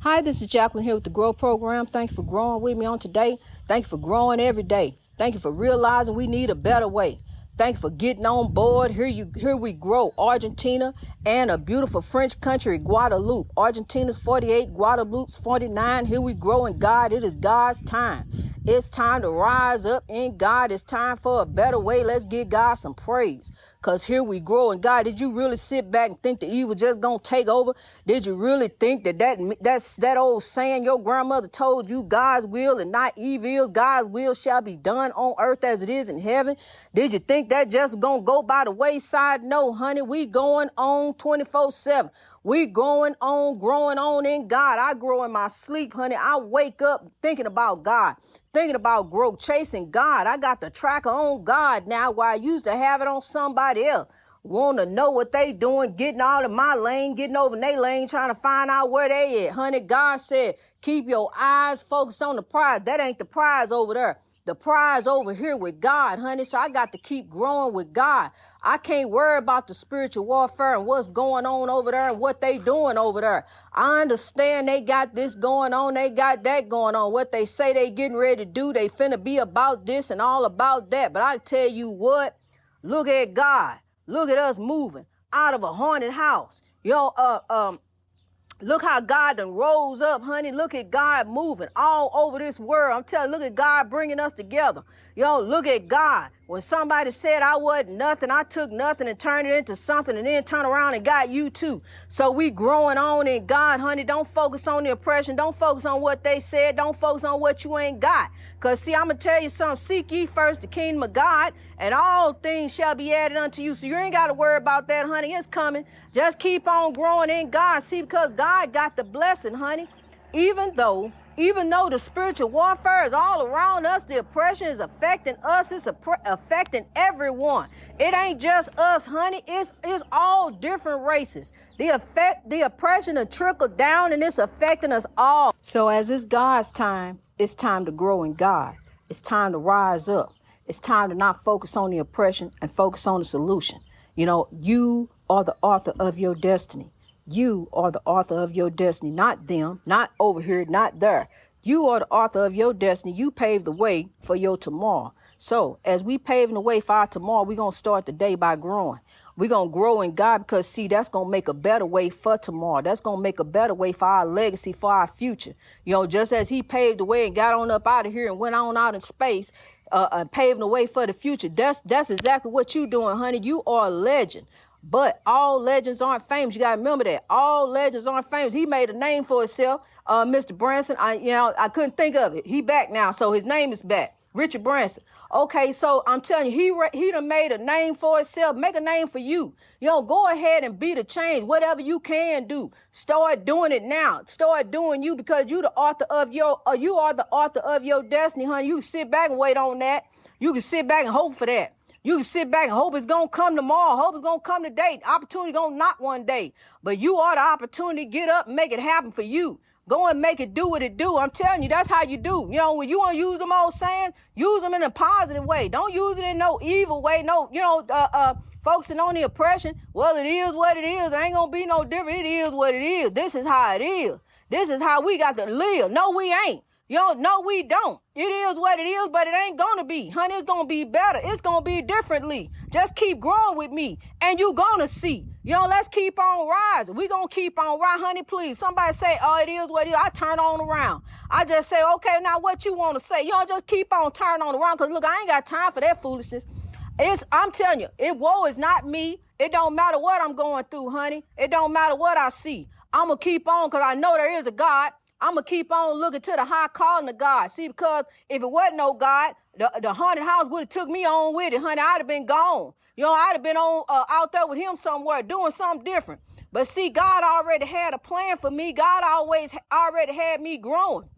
Hi, this is Jacqueline here with the GROW program. Thank you for growing with me on today. Thank you for growing every day. Thank you for realizing we need a better way. Thank you for getting on board. Here we grow. Argentina and a beautiful French country, Guadeloupe. Argentina's 48, Guadeloupe's 49. Here we grow in God. It is God's time. It's time to rise up in God. It's time for a better way. Let's give God some praise. Because here we grow in God. Did you really sit back and think the evil just going to take over? Did you really think that's that old saying your grandmother told you, God's will and not evil's? God's will shall be done on earth as it is in heaven. Did you think that just going to go by the wayside? No, honey, we going on 24/7. We going on, growing on in God. I grow in my sleep, honey. I wake up thinking about God, thinking about growth, chasing God. I got the tracker on God now, where I used to have it on somebody else. Want to know what they doing, getting out of my lane, getting over in their lane, trying to find out where they at. Honey, God said, keep your eyes focused on the prize. That ain't the prize over there. The prize over here with God, honey. So I got to keep growing with God. I can't worry about the spiritual warfare and what's going on over there and what they doing over there. I understand they got this going on. They got that going on. What they say they getting ready to do, they finna be about this and all about that. But I tell you what, look at God. Look at us moving out of a haunted house. Look how God done rose up, honey. Look at God moving all over this world. I'm telling you, look at God bringing us together. Look at God. When somebody said I wasn't nothing, I took nothing and turned it into something and then turned around and got you too. So we growing on in God, honey. Don't focus on the oppression. Don't focus on what they said. Don't focus on what you ain't got. Because, see, I'm going to tell you something. Seek ye first the kingdom of God, and all things shall be added unto you. So you ain't got to worry about that, honey. It's coming. Just keep on growing in God. See, because God got the blessing, honey. Even though the spiritual warfare is all around us, the oppression is affecting us. It's affecting everyone. It ain't just us, honey. It's all different races. The oppression will trickle down, and it's affecting us all. So as it's God's time, it's time to grow in God. It's time to rise up. It's time to not focus on the oppression and focus on the solution. You are the author of your destiny. You are the author of your destiny, not them, not over here, not there. You are the author of your destiny. You paved the way for your tomorrow. So as we paving the way for our tomorrow, we're going to start the day by growing. We're going to grow in God because, see, that's going to make a better way for tomorrow. That's going to make a better way for our legacy, for our future. Just as he paved the way and got on up out of here and went on out in space, paving the way for the future. That's exactly what you doing, honey. You are a legend. But all legends aren't famous. You got to remember that. All legends aren't famous. He made a name for himself. Mr. Branson, I couldn't think of it. He back now, so his name is back. Richard Branson. Okay, so I'm telling you, he done made a name for himself. Make a name for you. Go ahead and be the change. Whatever you can do, start doing it now. Start doing you, because you are the author of your destiny, honey. You can sit back and wait on that. You can sit back and hope for that. You can sit back and hope it's going to come tomorrow. Hope it's going to come today. Opportunity going to knock one day. But you are the opportunity to get up and make it happen for you. Go and make it do what it do. I'm telling you, that's how you do. When you want to use them old sayings, use them in a positive way. Don't use it in no evil way. No, focusing on the oppression. Well, it is what it is. It ain't going to be no different. It is what it is. This is how it is. This is how we got to live. No, we ain't. No, we don't. It is what it is, but it ain't going to be. Honey, it's going to be better. It's going to be differently. Just keep growing with me, and you going to see. Let's keep on rising. We going to keep on rising, honey, please. Somebody say, oh, it is what it is. I turn on around. I just say, okay, now what you want to say? Just keep on turning on around, because, look, I ain't got time for that foolishness. I'm telling you, woe is not me. It don't matter what I'm going through, honey. It don't matter what I see. I'm going to keep on, because I know there is a God. I'm going to keep on looking to the high calling of God. See, because if it wasn't no God, the haunted house would have took me on with it, honey. I'd have been gone. I'd have been on out there with him somewhere doing something different. But see, God already had a plan for me. God already had me growing.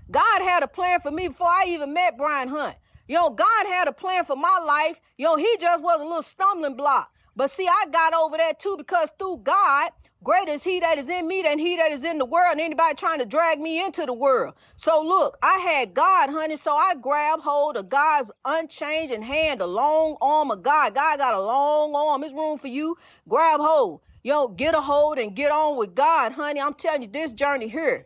God had a plan for me before I even met Brian Hunt. God had a plan for my life. He just was a little stumbling block. But see, I got over that too, because through God, greater is he that is in me than he that is in the world, and anybody trying to drag me into the world. So look, I had God, honey, so I grabbed hold of God's unchanging hand, the long arm of God. God got a long arm. There's room for you. Grab hold. get a hold and get on with God, honey. I'm telling you, this journey here,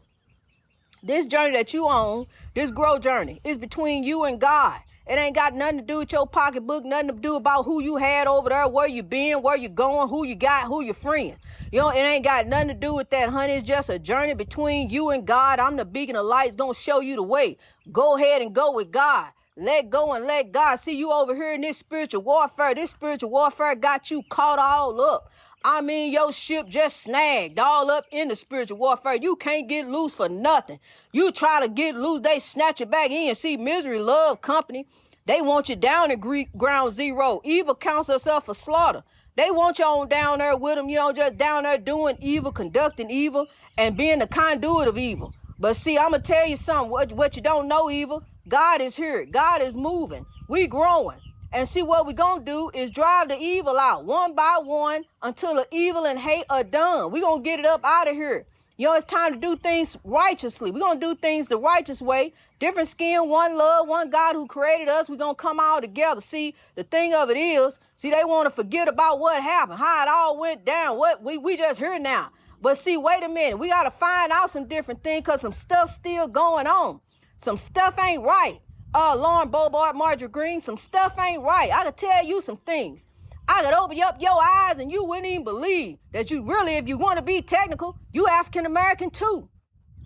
this journey that you on, this grow journey, is between you and God. It ain't got nothing to do with your pocketbook, nothing to do about who you had over there, where you been, where you going, who you got, who your friend. It ain't got nothing to do with that, honey. It's just a journey between you and God. I'm the beacon of light. It's going to show you the way. Go ahead and go with God. Let go and let God. See, you over here in this spiritual warfare. This spiritual warfare got you caught all up. I mean, your ship just snagged all up in the spiritual warfare. You can't get loose for nothing. You try to get loose, they snatch you back in. See, misery, love, company, they want you down at ground zero. Evil counts us up for slaughter. They want you on down there with them, just down there doing evil, conducting evil, and being the conduit of evil. But see, I'm going to tell you something. What you don't know, evil, God is here. God is moving. We growing. And see, what we're going to do is drive the evil out one by one until the evil and hate are done. We're going to get it up out of here. It's time to do things righteously. We're going to do things the righteous way. Different skin, one love, one God who created us. We're going to come all together. See, the thing of it is, they want to forget about what happened, how it all went down. What we just here now. But see, wait a minute. We got to find out some different things because some stuff still going on. Some stuff ain't right. Lauren Bobart, Marjorie Green, some stuff ain't right. I could tell you some things. I could open up your eyes and you wouldn't even believe that you really, if you want to be technical, you African-American too.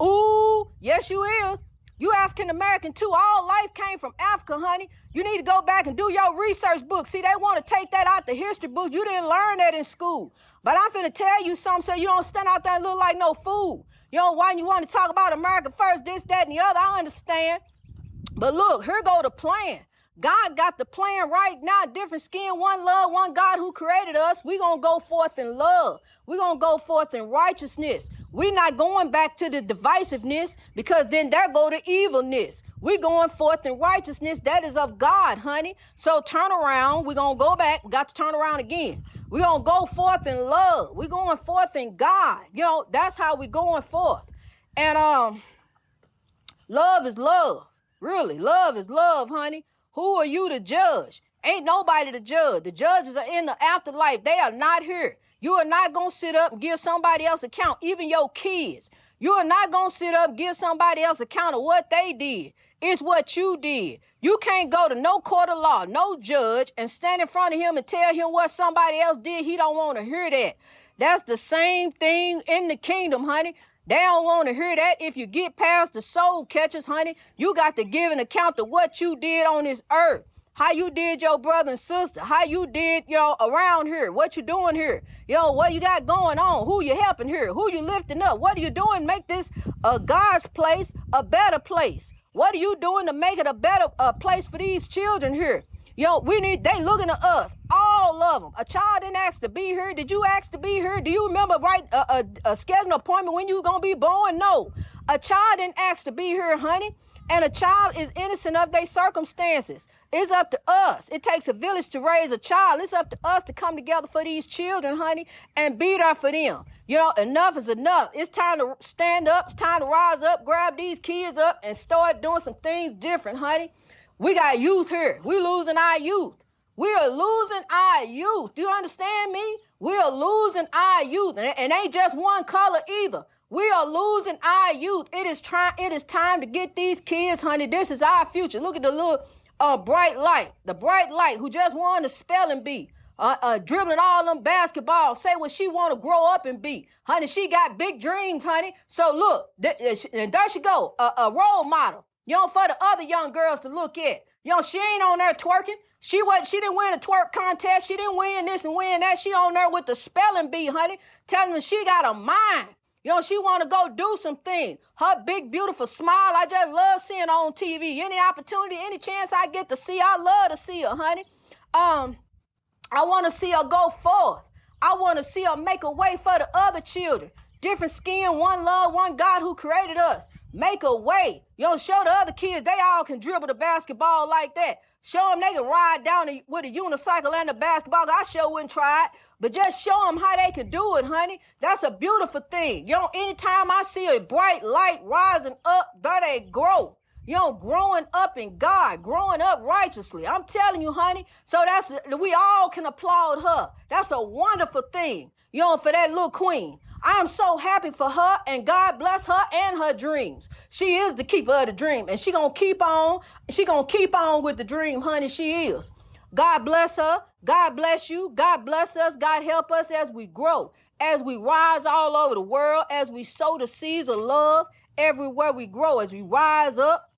Ooh, yes you is. You African-American too. All life came from Africa, honey. You need to go back and do your research book. See, they want to take that out the history book. You didn't learn that in school. But I'm finna tell you something so you don't stand out there and look like no fool. Why you want to talk about America first, this, that, and the other, I understand. But look, here go the plan. God got the plan right now. Different skin, one love, one God who created us. We're going to go forth in love. We're going to go forth in righteousness. We're not going back to the divisiveness because then there go the evilness. We're going forth in righteousness. That is of God, honey. So turn around. We're going to go back. We got to turn around again. We're going to go forth in love. We're going forth in God. That's how we're going forth. And love is love. Really, love is love, honey. Who are you to judge? Ain't nobody to judge. The judges are in the afterlife. They are not here. You are not going to sit up and give somebody else account, even your kids. You are not going to sit up and give somebody else account of what they did. It's what you did. You can't go to no court of law, no judge, and stand in front of him and tell him what somebody else did. He don't want to hear that. That's the same thing in the kingdom, honey. They don't want to hear that. If you get past the soul catchers, honey, you got to give an account of what you did on this earth. How you did your brother and sister. How you did, around here. What you doing here. What you got going on. Who you helping here. Who you lifting up. What are you doing? Make this God's place a better place. What are you doing to make it a better place for these children here? They looking at us, all of them. A child didn't ask to be here. Did you ask to be here? Do you remember scheduling an appointment when you were going to be born? No. A child didn't ask to be here, honey. And a child is innocent of their circumstances. It's up to us. It takes a village to raise a child. It's up to us to come together for these children, honey, and be there for them. Enough is enough. It's time to stand up. It's time to rise up, grab these kids up, and start doing some things different, honey. We got youth here. We're losing our youth. We are losing our youth. Do you understand me? We are losing our youth. And ain't just one color either. We are losing our youth. It is time to get these kids, honey. This is our future. Look at the little bright light. The bright light who just won the spelling bee. Dribbling all them basketballs. Say what she want to grow up and be. Honey, she got big dreams, honey. So look, and there she go. A role model. For the other young girls to look at. She ain't on there twerking. She didn't win a twerk contest. She didn't win this and win that. She on there with the spelling bee, honey. Telling me she got a mind. She want to go do some things. Her big, beautiful smile, I just love seeing her on TV. Any opportunity, any chance I get to see, I love to see her, honey. I want to see her go forth. I want to see her make a way for the other children. Different skin, one love, one God who created us. Make a way. Show the other kids they all can dribble the basketball like that. Show them they can ride down with a unicycle and a basketball. I sure wouldn't try it. But just show them how they can do it, honey. That's a beautiful thing. Anytime I see a bright light rising up, there they grow. growing up in God, growing up righteously. I'm telling you, honey. So we all can applaud her. That's a wonderful thing, for that little queen. I am so happy for her, and God bless her and her dreams. She is the keeper of the dream, and she gonna keep on. She gonna keep on with the dream, honey. She is. God bless her. God bless you. God bless us. God help us as we grow, as we rise all over the world, as we sow the seeds of love everywhere we grow, as we rise up,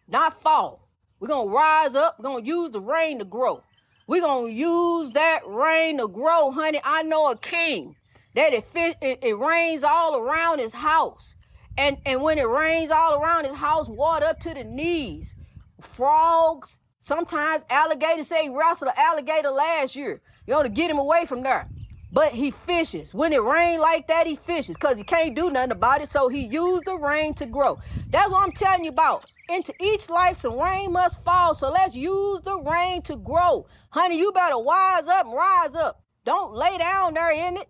not fall. We're gonna rise up. We're gonna use the rain to grow. We're gonna use that rain to grow, honey. I know a king that it rains all around his house. And when it rains all around his house, water up to the knees. Frogs, sometimes alligators. Say he wrestled an alligator last year, to get him away from there. But he fishes. When it rains like that, he fishes because he can't do nothing about it. So he used the rain to grow. That's what I'm telling you about. Into each life, some rain must fall. So let's use the rain to grow. Honey, you better wise up and rise up. Don't lay down there in it.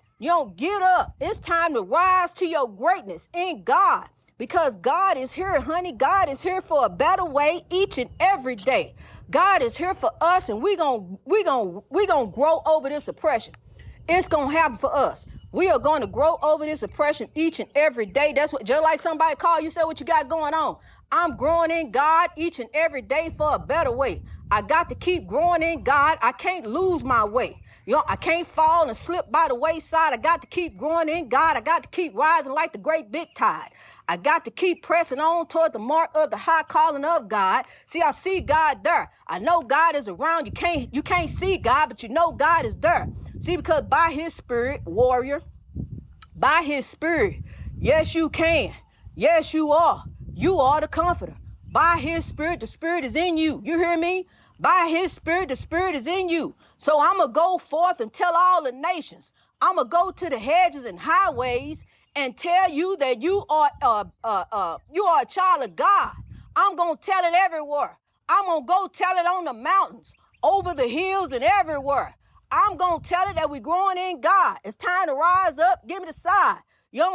Get up. It's time to rise to your greatness in God, because God is here, honey. God is here for a better way each and every day. God is here for us, and we gonna grow over this oppression. It's gonna happen for us. We are going to grow over this oppression each and every day. That's what, just like somebody called you, said, what you got going on? I'm growing in God each and every day for a better way. I got to keep growing in God. I can't lose my way. I can't fall and slip by the wayside. I got to keep growing in God. I got to keep rising like the great big tide. I got to keep pressing on toward the mark of the high calling of God. See, I see God there. I know God is around. You can't see God, but you know God is there. See, because by his spirit, warrior, by his spirit, yes, you can. Yes, you are. You are the comforter. By his spirit, the spirit is in you. You hear me? By his spirit, the spirit is in you. So I'm going to go forth and tell all the nations. I'm going to go to the hedges and highways and tell you that you are a child of God. I'm going to tell it everywhere. I'm going to go tell it on the mountains, over the hills and everywhere. I'm going to tell it that we're growing in God. It's time to rise up. Give me the side.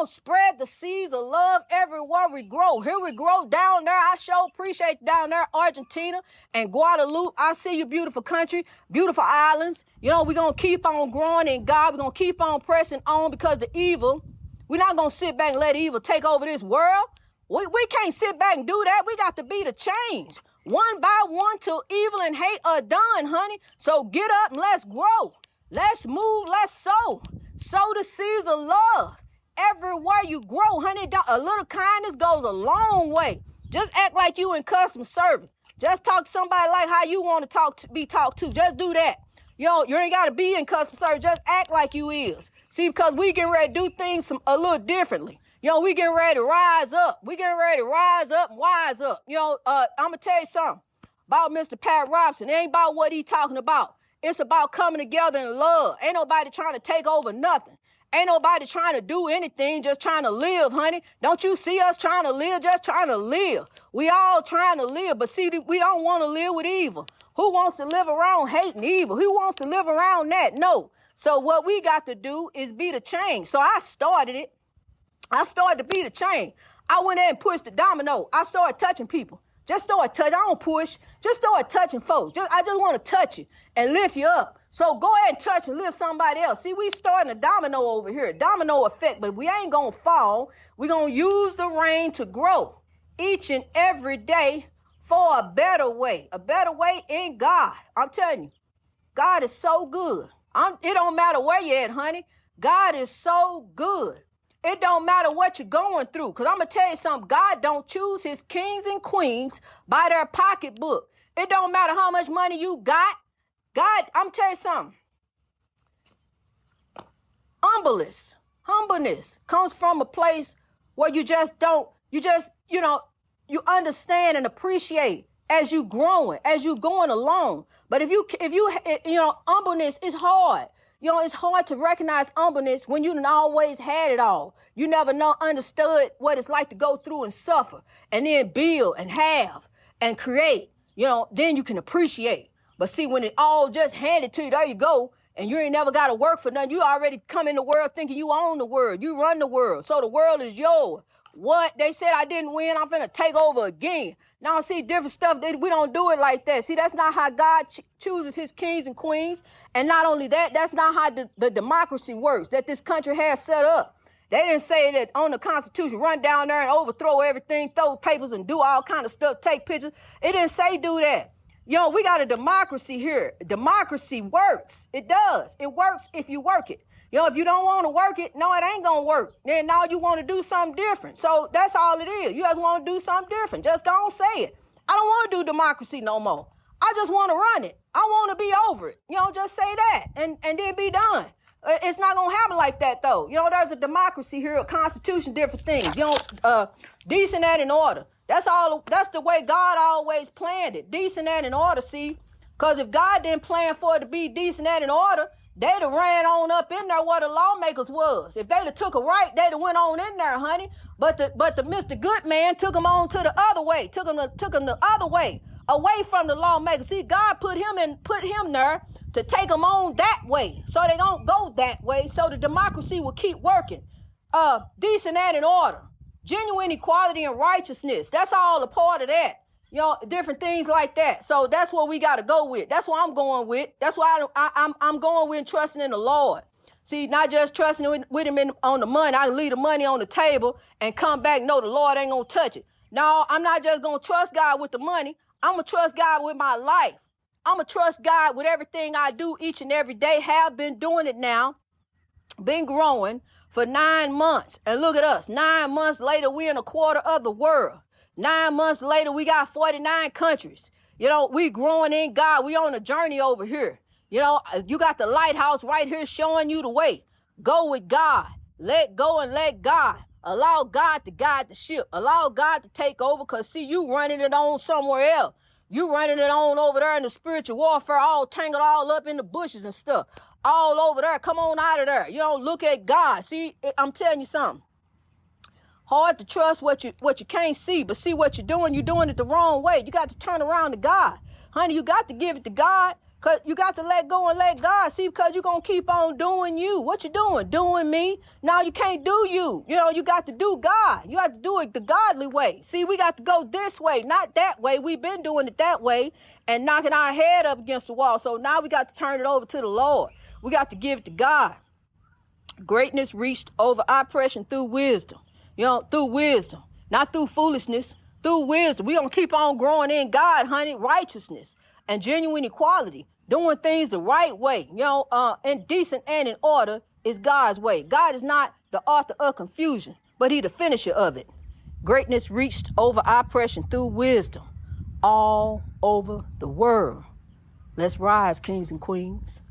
Spread the seeds of love everywhere we grow. Here we grow down there. I sure appreciate down there, Argentina and Guadeloupe. I see you, beautiful country, beautiful islands. We're going to keep on growing in God. We're going to keep on pressing on, because the evil, we're not going to sit back and let evil take over this world. We can't sit back and do that. We got to be the change. One by one till evil and hate are done, honey. So get up and let's grow. Let's move. Let's sow. Sow the seeds of love. Everywhere you grow, honey, a little kindness goes a long way. Just act like you in customer service. Just talk to somebody like how you want to be talked to. Just do that. You ain't got to be in customer service. Just act like you is. See, because we getting ready to do things a little differently. We getting ready to rise up. We getting ready to rise up and wise up. I'm going to tell you something about Mr. Pat Robinson. It ain't about what he talking about. It's about coming together in love. Ain't nobody trying to take over nothing. Ain't nobody trying to do anything, just trying to live, honey. Don't you see us trying to live, just trying to live? We all trying to live, but see, we don't want to live with evil. Who wants to live around hating evil? Who wants to live around that? No. So what we got to do is be the change. So I started it. I started to be the change. I went in and pushed the domino. I started touching people. Just start touching. I don't push. Just start touching folks. I just want to touch you and lift you up. So go ahead and touch and lift somebody else. See, we starting a domino over here, domino effect, but we ain't going to fall. We're going to use the rain to grow each and every day for a better way in God. I'm telling you, God is so good. It don't matter where you're at, honey. God is so good. It don't matter what you're going through. Because I'm going to tell you something. God don't choose his kings and queens by their pocketbook. It don't matter how much money you got. God, I'm going to tell you something. Humbleness comes from a place where you understand and appreciate as you growing, as you going along. But if you humbleness is hard. It's hard to recognize humbleness when you done always had it all. You never understood what it's like to go through and suffer and then build and have and create. Then you can appreciate. But see, when it all just handed to you, there you go, and you ain't never got to work for nothing. You already come in the world thinking you own the world. You run the world. So the world is yours. What? They said I didn't win. I'm finna take over again. Now, see, different stuff. We don't do it like that. See, that's not how God chooses his kings and queens. And not only that, that's not how the democracy works that this country has set up. They didn't say that on the Constitution, run down there and overthrow everything, throw papers and do all kind of stuff, take pictures. It didn't say do that. We got a democracy here. Democracy works. It does. It works if you work it. If you don't want to work it, no, it ain't going to work. Then now you want to do something different. So that's all it is. You just want to do something different. Just don't say it. I don't want to do democracy no more. I just want to run it. I want to be over it. Just say that and then be done. It's not going to happen like that, though. There's a democracy here, a constitution, different things. Decent and in order. That's the way God always planned it. Decent and in order, see? Because if God didn't plan for it to be decent and in order, they'd have ran on up in there where the lawmakers was. If they'd have took a right, they'd have went on in there, honey. But the Mr. Good Man took them on to the other way, took them the other way, away from the lawmakers. See, God put him there to take them on that way, so they don't go that way, so the democracy will keep working. Decent and in order, genuine equality and righteousness. That's all a part of that. Different things like that. So that's what we got to go with. That's what I'm going with. That's why I'm going with trusting in the Lord. See, not just trusting with him on the money. I can leave the money on the table and come back. No, the Lord ain't going to touch it. No, I'm not just going to trust God with the money. I'm going to trust God with my life. I'm going to trust God with everything I do each and every day. Have been doing it now. Been growing for 9 months. And look at us. 9 months later, we're in a quarter of the world. 9 months later, we got 49 countries. We growing in God. We on a journey over here. You got the lighthouse right here showing you the way. Go with God. Let go and let God. Allow God to guide the ship. Allow God to take over, because, see, you running it on somewhere else. You running it on over there in the spiritual warfare, all tangled all up in the bushes and stuff. All over there. Come on out of there. Look at God. See, I'm telling you something. Hard to trust what you can't see, but see what you're doing it the wrong way. You got to turn around to God. Honey, you got to give it to God, because you got to let go and let God. See, because you're going to keep on doing you. What you doing? Doing me? No, you can't do you. You got to do God. You got to do it the godly way. See, we got to go this way, not that way. We've been doing it that way and knocking our head up against the wall. So now we got to turn it over to the Lord. We got to give it to God. Greatness reached over oppression through wisdom. Through wisdom, not through foolishness, through wisdom. We gonna keep on growing in God, honey. Righteousness and genuine equality, doing things the right way, and decent and in order is God's way. God is not the author of confusion, but he the finisher of it. Greatness reached over oppression through wisdom all over the world. Let's rise, kings and queens.